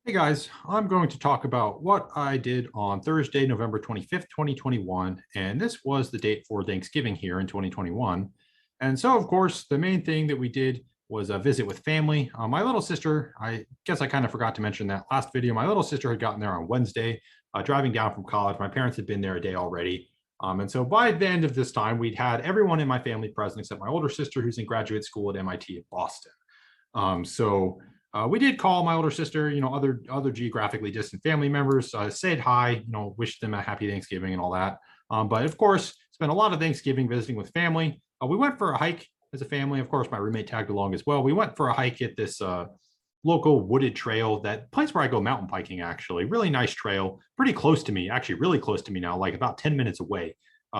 Hey guys, I'm going to talk about what I did on Thursday, November 25th, 2021. And this was the date for Thanksgiving here in 2021. And so, of course, the main thing that we did was a visit with family. My little sister, I guess I kind of forgot to mention that last video. My little sister had gotten there on Wednesday, driving down from college. My parents had been there a day already. And so by the end of this time, we'd had everyone in my family present except my older sister, who's in graduate school at MIT at Boston. We did call my older sister, other geographically distant family members, said hi, wished them a happy Thanksgiving and all that. But of course, spent a lot of Thanksgiving visiting with family. We went for a hike as a family. Of course, my roommate tagged along as well. We went for a hike at this local wooded trail, that place where I go mountain biking, actually. Really nice trail, pretty close to me, actually, really close to me now, like about 10 minutes away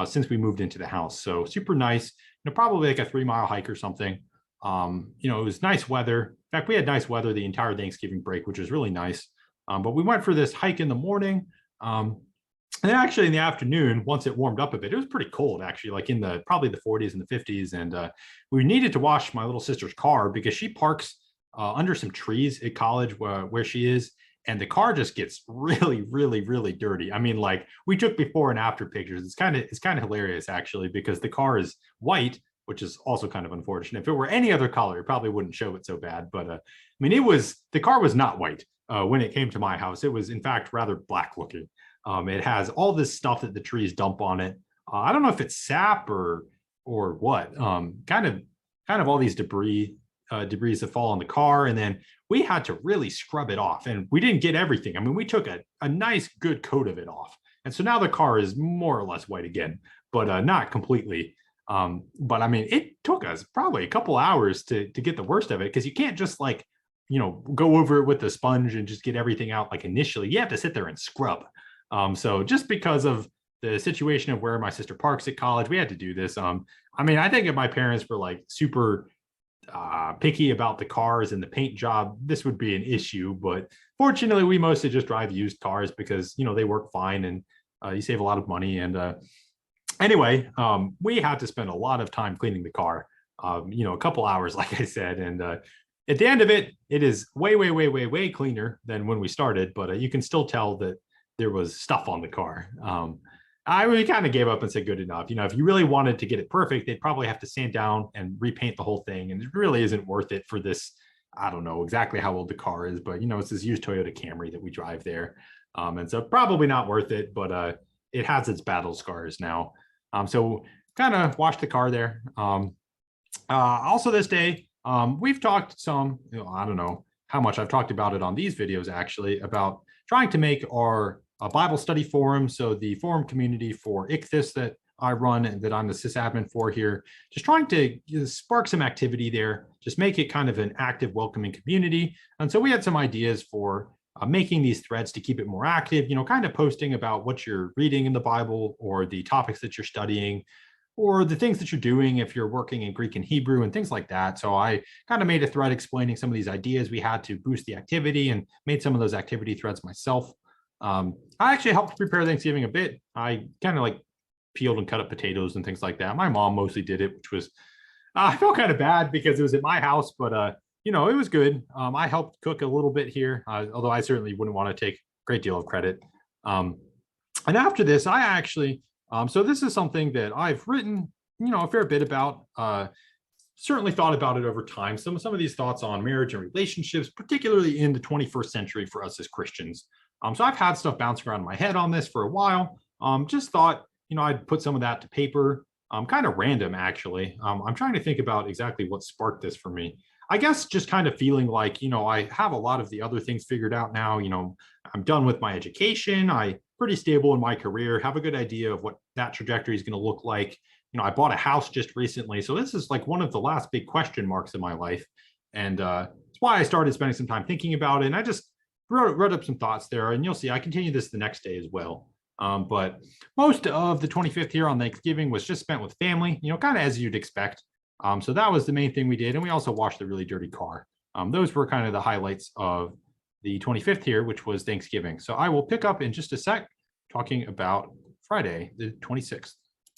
since we moved into the house. So super nice, probably like a 3 mile hike or something. It was nice weather. In fact, we had nice weather the entire Thanksgiving break, which was really nice. But we went for this hike in the morning. And actually in the afternoon, once it warmed up a bit, it was pretty cold actually, like in the probably the 40s and the 50s. And we needed to wash my little sister's car because she parks under some trees at college where she is. And the car just gets really, really, really dirty. I mean, like we took before and after pictures. It's kind of hilarious actually, because the car is white, which is also kind of unfortunate. If it were any other color, it probably wouldn't show it so bad. But I mean, the car was not white when it came to my house. It was in fact rather black looking. It has all this stuff that the trees dump on it. I don't know if it's sap or what. Kind of all these debris that fall on the car, and then we had to really scrub it off, and we didn't get everything. I mean, we took a nice good coat of it off, and so now the car is more or less white again, but not completely. But I mean, it took us probably a couple hours to get the worst of it, because you can't just like, go over it with the sponge and just get everything out like initially. You have to sit there and scrub. So just because of the situation of where my sister parks at college, we had to do this. I mean, I think if my parents were like super picky about the cars and the paint job, this would be an issue. But fortunately, we mostly just drive used cars because, they work fine, and you save a lot of money. And anyway, we had to spend a lot of time cleaning the car, a couple hours, like I said. And at the end of it, it is way, way, way, way, way cleaner than when we started. But you can still tell that there was stuff on the car. I really kind of gave up and said, good enough. If you really wanted to get it perfect, they'd probably have to sand down and repaint the whole thing. And it really isn't worth it for this. I don't know exactly how old the car is, but, it's this used Toyota Camry that we drive there. And so probably not worth it, but it has its battle scars now. So kind of washed the car there. Also this day, we've talked some, I don't know how much I've talked about it on these videos, actually, about trying to make our Bible study forum. So the forum community for Ichthus that I run and that I'm the sysadmin for here, just trying to spark some activity there, just make it kind of an active, welcoming community. And so we had some ideas for making these threads to keep it more active, kind of posting about what you're reading in the Bible, or the topics that you're studying, or the things that you're doing if you're working in Greek and Hebrew and things like that. So I kind of made a thread explaining some of these ideas we had to boost the activity, and made some of those activity threads myself. I actually helped prepare Thanksgiving a bit. I kind of like peeled and cut up potatoes and things like that. My mom mostly did it, which was, I felt kind of bad because it was at my house, but it was good. I helped cook a little bit here, although I certainly wouldn't want to take a great deal of credit. And after this, I actually, so this is something that I've written, a fair bit about, certainly thought about it over time. Some of these thoughts on marriage and relationships, particularly in the 21st century for us as Christians. So I've had stuff bouncing around in my head on this for a while. Just thought, I'd put some of that to paper. Kind of random, actually. I'm trying to think about exactly what sparked this for me. I guess just kind of feeling like, I have a lot of the other things figured out now. I'm done with my education. I pretty stable in my career, have a good idea of what that trajectory is going to look like. I bought a house just recently. So this is like one of the last big question marks in my life. And that's why I started spending some time thinking about it. And I just wrote up some thoughts there. And you'll see, I continue this the next day as well. But most of the 25th here on Thanksgiving was just spent with family, kind of as you'd expect. So that was the main thing we did. And we also washed the really dirty car. Those were kind of the highlights of the 25th here, which was Thanksgiving. So I will pick up in just a sec talking about Friday, the 26th.